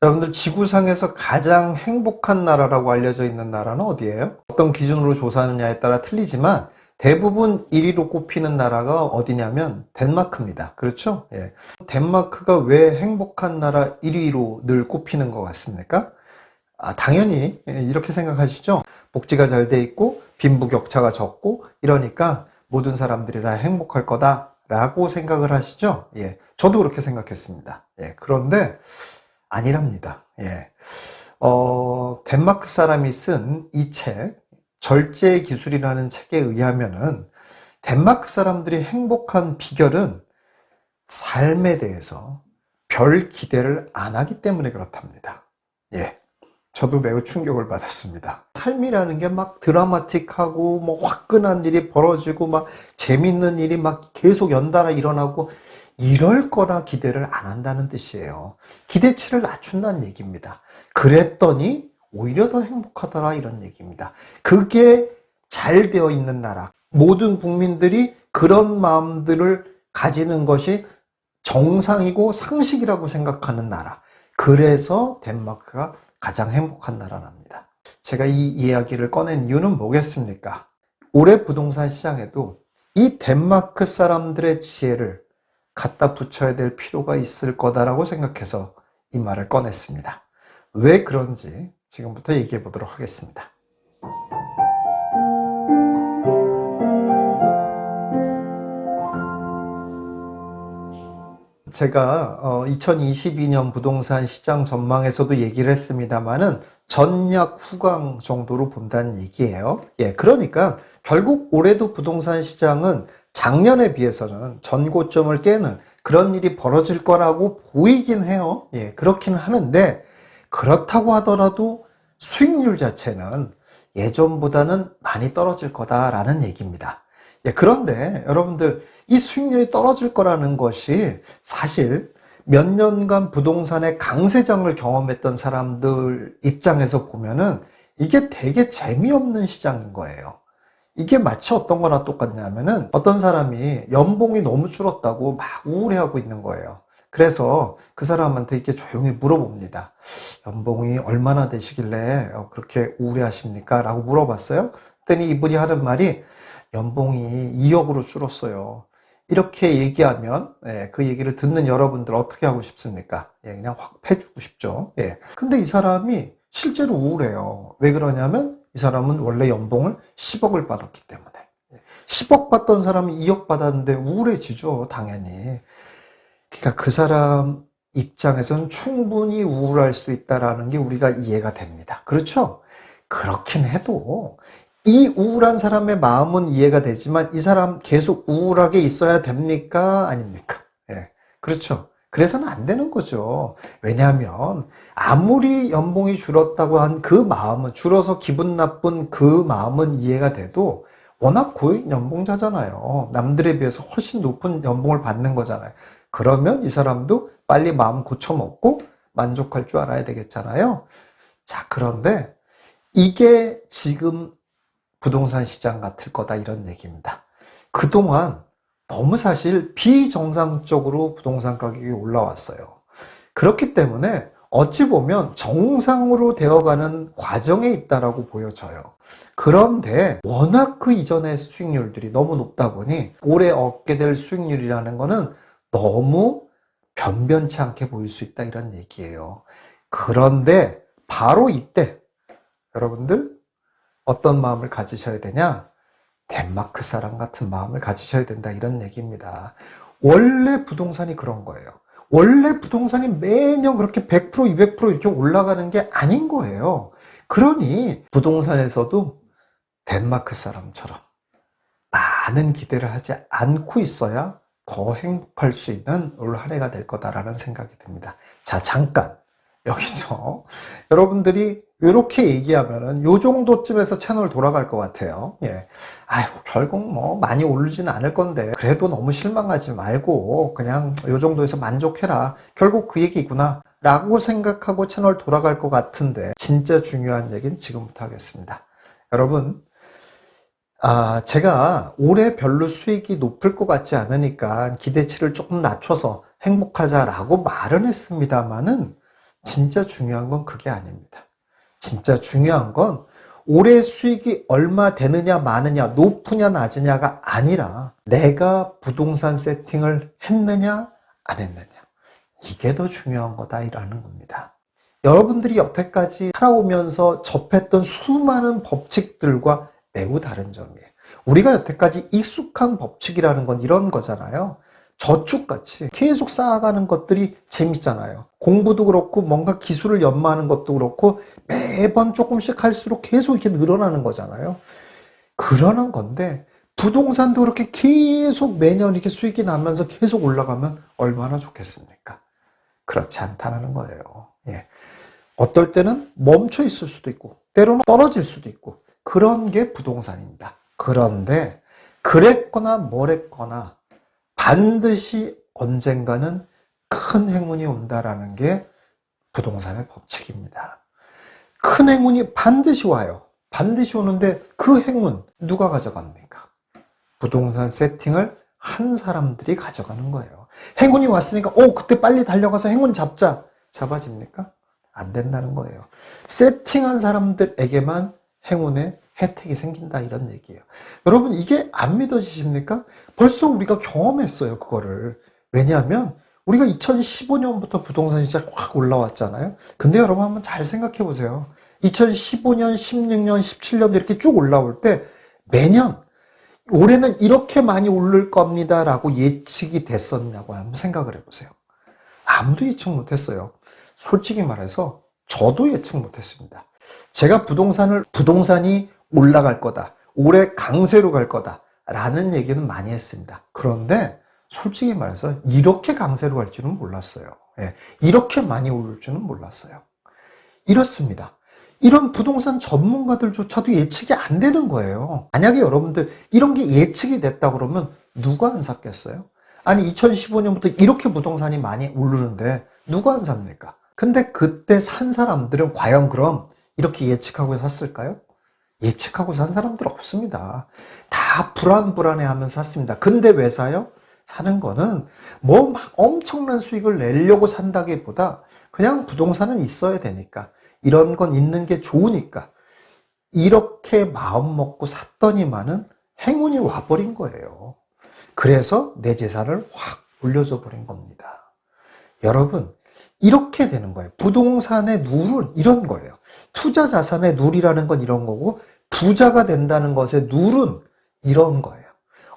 여러분들 지구상에서 가장 행복한 나라라고 알려져 있는 나라는 어디예요? 어떤 기준으로 조사하느냐에 따라 틀리지만 대부분 1위로 꼽히는 나라가 어디냐면 덴마크입니다. 그렇죠? 예. 덴마크가 왜 행복한 나라 1위로 늘 꼽히는 것 같습니까? 당연히 이렇게 생각하시죠? 복지가 잘 돼 있고 빈부격차가 적고 이러니까 모든 사람들이 다 행복할 거다라고 생각을 하시죠? 예. 저도 그렇게 생각했습니다. 예. 그런데 아니랍니다. 예. 덴마크 사람이 쓴 이 책, 절제의 기술이라는 책에 의하면은 덴마크 사람들이 행복한 비결은 삶에 대해서 별 기대를 안 하기 때문에 그렇답니다. 예. 저도 매우 충격을 받았습니다. 삶이라는 게 막 드라마틱하고 뭐 화끈한 일이 벌어지고 막 재밌는 일이 막 계속 연달아 일어나고 이럴 거라 기대를 안 한다는 뜻이에요. 기대치를 낮춘다는 얘기입니다. 그랬더니 오히려 더 행복하더라 이런 얘기입니다. 그게 잘 되어 있는 나라. 모든 국민들이 그런 마음들을 가지는 것이 정상이고 상식이라고 생각하는 나라. 그래서 덴마크가 가장 행복한 나라랍니다. 제가 이 이야기를 꺼낸 이유는 뭐겠습니까? 올해 부동산 시장에도 이 덴마크 사람들의 지혜를 갖다 붙여야 될 필요가 있을 거다라고 생각해서 이 말을 꺼냈습니다. 왜 그런지 지금부터 얘기해 보도록 하겠습니다. 제가 2022년 부동산 시장 전망에서도 얘기를 했습니다만은 전약 후광 정도로 본다는 얘기예요. 예, 그러니까 결국 올해도 부동산 시장은 작년에 비해서는 전고점을 깨는 그런 일이 벌어질 거라고 보이긴 해요. 예, 그렇긴 하는데 그렇다고 하더라도 수익률 자체는 예전보다는 많이 떨어질 거다라는 얘기입니다. 예, 그런데 여러분들 이 수익률이 떨어질 거라는 것이 사실 몇 년간 부동산의 강세장을 경험했던 사람들 입장에서 보면은 이게 되게 재미없는 시장인 거예요. 이게 마치 어떤 거나 똑같냐면은 어떤 사람이 연봉이 너무 줄었다고 막 우울해하고 있는 거예요. 그래서 그 사람한테 이렇게 조용히 물어봅니다. 연봉이 얼마나 되시길래 그렇게 우울해하십니까? 라고 물어봤어요. 그랬더니 이분이 하는 말이 연봉이 2억으로 줄었어요. 이렇게 얘기하면 그 얘기를 듣는 여러분들 어떻게 하고 싶습니까? 그냥 확 패주고 싶죠. 근데 이 사람이 실제로 우울해요. 왜 그러냐면 이 사람은 원래 연봉을 10억을 받았기 때문에. 10억 받던 사람이 2억 받았는데 우울해지죠, 당연히. 그러니까 그 사람 입장에서는 충분히 우울할 수 있다는 게 우리가 이해가 됩니다. 그렇죠? 그렇긴 해도 이 우울한 사람의 마음은 이해가 되지만 이 사람 계속 우울하게 있어야 됩니까? 아닙니까? 예. 그렇죠. 그래서는 안 되는 거죠. 왜냐하면 아무리 연봉이 줄었다고 한 그 마음은, 줄어서 기분 나쁜 그 마음은 이해가 돼도 워낙 고액 연봉자잖아요. 남들에 비해서 훨씬 높은 연봉을 받는 거잖아요. 그러면 이 사람도 빨리 마음 고쳐먹고 만족할 줄 알아야 되겠잖아요. 자, 그런데 이게 지금 부동산 시장 같을 거다 이런 얘기입니다. 그동안 너무 사실 비정상적으로 부동산 가격이 올라왔어요. 그렇기 때문에 어찌 보면 정상으로 되어가는 과정에 있다라고 보여져요. 그런데 워낙 그 이전의 수익률들이 너무 높다 보니 올해 얻게 될 수익률이라는 거는 너무 변변치 않게 보일 수 있다 이런 얘기예요. 그런데 바로 이때 여러분들 어떤 마음을 가지셔야 되냐? 덴마크 사람 같은 마음을 가지셔야 된다 이런 얘기입니다. 원래 부동산이 그런 거예요. 원래 부동산이 매년 그렇게 100%, 200% 이렇게 올라가는 게 아닌 거예요. 그러니 부동산에서도 덴마크 사람처럼 많은 기대를 하지 않고 있어야 더 행복할 수 있는 올 한 해가 될 거다라는 생각이 듭니다. 자, 잠깐 여기서 여러분들이 이렇게 얘기하면은 요 정도쯤에서 채널 돌아갈 것 같아요. 아유, 결국 뭐 많이 오르지는 않을 건데 그래도 너무 실망하지 말고 그냥 요 정도에서 만족해라. 결국 그 얘기구나 라고 생각하고 채널 돌아갈 것 같은데 진짜 중요한 얘기는 지금부터 하겠습니다. 여러분, 제가 올해 별로 수익이 높을 것 같지 않으니까 기대치를 조금 낮춰서 행복하자라고 말은 했습니다만은 진짜 중요한 건 그게 아닙니다. 진짜 중요한 건 올해 수익이 얼마 되느냐 마느냐 높으냐 낮으냐가 아니라 내가 부동산 세팅을 했느냐 안 했느냐, 이게 더 중요한 거다라는 겁니다. 여러분들이 여태까지 살아오면서 접했던 수많은 법칙들과 매우 다른 점이에요. 우리가 여태까지 익숙한 법칙이라는 건 이런 거잖아요. 저축같이 계속 쌓아가는 것들이 재밌잖아요. 공부도 그렇고 뭔가 기술을 연마하는 것도 그렇고 매번 조금씩 할수록 계속 이렇게 늘어나는 거잖아요. 그러는 건데 부동산도 그렇게 계속 매년 이렇게 수익이 나면서 계속 올라가면 얼마나 좋겠습니까? 그렇지 않다는 거예요. 예. 어떨 때는 멈춰 있을 수도 있고 때로는 떨어질 수도 있고 그런 게 부동산입니다. 그런데 그랬거나 뭐랬거나 반드시 언젠가는 큰 행운이 온다라는 게 부동산의 법칙입니다. 큰 행운이 반드시 와요. 반드시 오는데 그 행운 누가 가져갑니까? 부동산 세팅을 한 사람들이 가져가는 거예요. 행운이 왔으니까 그때 빨리 달려가서 행운 잡자. 잡아집니까? 안 된다는 거예요. 세팅한 사람들에게만 행운의 혜택이 생긴다 이런 얘기예요. 여러분 이게 안 믿어지십니까? 벌써 우리가 경험했어요 그거를. 왜냐하면 우리가 2015년부터 부동산 시장 확 올라왔잖아요. 근데 여러분 한번 잘 생각해 보세요. 2015년, 16년, 17년 이렇게 쭉 올라올 때 매년 올해는 이렇게 많이 오를 겁니다 라고 예측이 됐었냐고 한번 생각을 해보세요. 아무도 예측 못했어요. 솔직히 말해서 저도 예측 못했습니다. 제가 부동산이 올라갈 거다, 올해 강세로 갈 거다 라는 얘기는 많이 했습니다. 그런데 솔직히 말해서 이렇게 강세로 갈 줄은 몰랐어요. 예, 이렇게 많이 오를 줄은 몰랐어요. 이렇습니다. 이런 부동산 전문가들조차도 예측이 안 되는 거예요. 만약에 여러분들 이런 게 예측이 됐다 그러면 누가 안 샀겠어요? 아니 2015년부터 이렇게 부동산이 많이 오르는데 누가 안 삽니까? 근데 그때 산 사람들은 과연 그럼 이렇게 예측하고 샀을까요? 예측하고 산 사람들 없습니다. 다 불안해하면서 샀습니다. 근데 왜 사요? 사는 거는 뭐 막 엄청난 수익을 내려고 산다기보다 그냥 부동산은 있어야 되니까, 이런 건 있는 게 좋으니까 이렇게 마음 먹고 샀더니만은 행운이 와버린 거예요. 그래서 내 재산을 확 올려줘 버린 겁니다. 여러분 이렇게 되는 거예요. 부동산의 룰은 이런 거예요. 투자 자산의 룰이라는 건 이런 거고 부자가 된다는 것의 룰은 이런 거예요.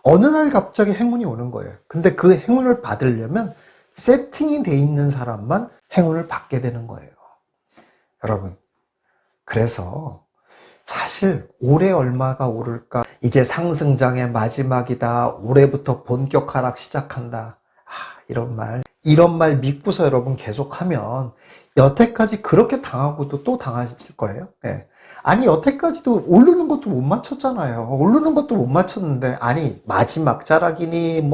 어느 날 갑자기 행운이 오는 거예요. 근데 그 행운을 받으려면 세팅이 돼 있는 사람만 행운을 받게 되는 거예요. 여러분 그래서 사실 올해 얼마가 오를까, 이제 상승장의 마지막이다, 올해부터 본격 하락 시작한다, 이런 말 믿고서 여러분 계속하면 여태까지 그렇게 당하고도 또 당하실 거예요. 네. 아니 여태까지도 오르는 것도 못 맞췄잖아요. 오르는 것도 못 맞췄는데 아니 마지막 자락이니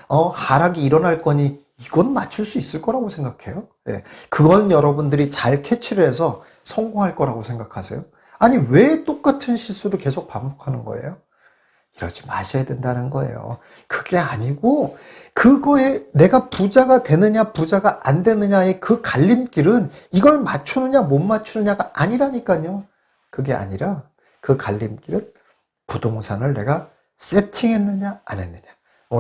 하락이 일어날 거니 이건 맞출 수 있을 거라고 생각해요. 네. 그건 여러분들이 잘 캐치를 해서 성공할 거라고 생각하세요? 아니 왜 똑같은 실수를 계속 반복하는 거예요? 이러지 마셔야 된다는 거예요. 그게 아니고 그거에 내가 부자가 되느냐 부자가 안 되느냐의 그 갈림길은 이걸 맞추느냐 못 맞추느냐가 아니라니까요. 그게 아니라 그 갈림길은 부동산을 내가 세팅했느냐 안 했느냐,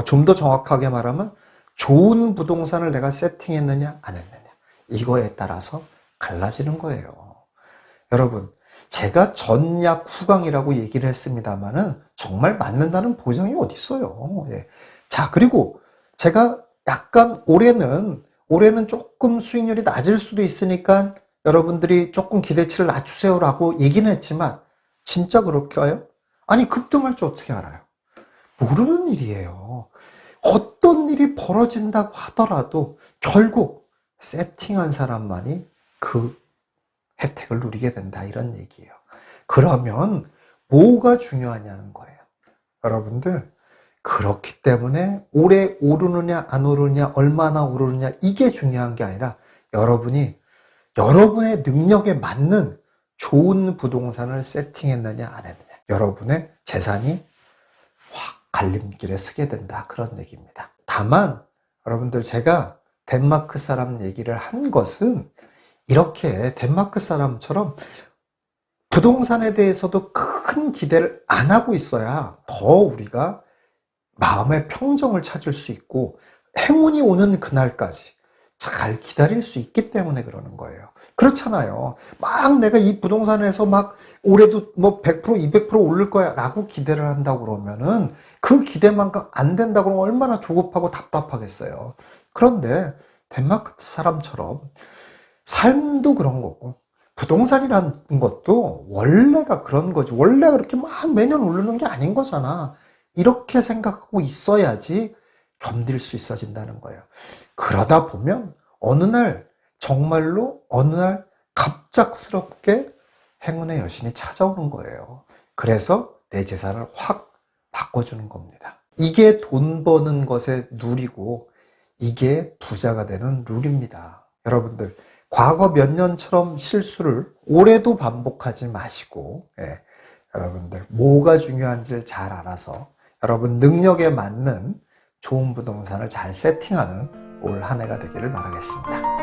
좀 더 정확하게 말하면 좋은 부동산을 내가 세팅했느냐 안 했느냐, 이거에 따라서 갈라지는 거예요. 여러분 제가 전약 후강이라고 얘기를 했습니다만은 정말 맞는다는 보장이 어디 있어요. 예. 자, 그리고 제가 약간 올해는 조금 수익률이 낮을 수도 있으니까 여러분들이 조금 기대치를 낮추세요라고 얘기는 했지만 진짜 그럴까요? 아니 급등할 줄 어떻게 알아요? 모르는 일이에요. 어떤 일이 벌어진다고 하더라도 결국 세팅한 사람만이 그 혜택을 누리게 된다 이런 얘기예요. 그러면 뭐가 중요하냐는 거예요. 여러분들 그렇기 때문에 올해 오르느냐 안 오르느냐 얼마나 오르느냐 이게 중요한 게 아니라 여러분이 여러분의 능력에 맞는 좋은 부동산을 세팅했느냐 안 했느냐, 여러분의 재산이 확 갈림길에 서게 된다 그런 얘기입니다. 다만 여러분들 제가 덴마크 사람 얘기를 한 것은 이렇게 덴마크 사람처럼 부동산에 대해서도 큰 기대를 안 하고 있어야 더 우리가 마음의 평정을 찾을 수 있고 행운이 오는 그날까지 잘 기다릴 수 있기 때문에 그러는 거예요. 그렇잖아요. 막 내가 이 부동산에서 막 올해도 뭐 100%, 200% 오를 거야 라고 기대를 한다고 그러면은 그 기대만큼 안 된다고 그러면 얼마나 조급하고 답답하겠어요. 그런데 덴마크 사람처럼 삶도 그런 거고 부동산이라는 것도 원래가 그런 거지. 원래 그렇게 막 매년 오르는 게 아닌 거잖아. 이렇게 생각하고 있어야지 견딜 수 있어진다는 거예요. 그러다 보면 정말로 어느 날 갑작스럽게 행운의 여신이 찾아오는 거예요. 그래서 내 재산을 확 바꿔주는 겁니다. 이게 돈 버는 것의 룰이고 이게 부자가 되는 룰입니다. 여러분들 과거 몇 년처럼 실수를 올해도 반복하지 마시고 여러분들 뭐가 중요한지 잘 알아서 여러분 능력에 맞는 좋은 부동산을 잘 세팅하는 올 한 해가 되기를 바라겠습니다.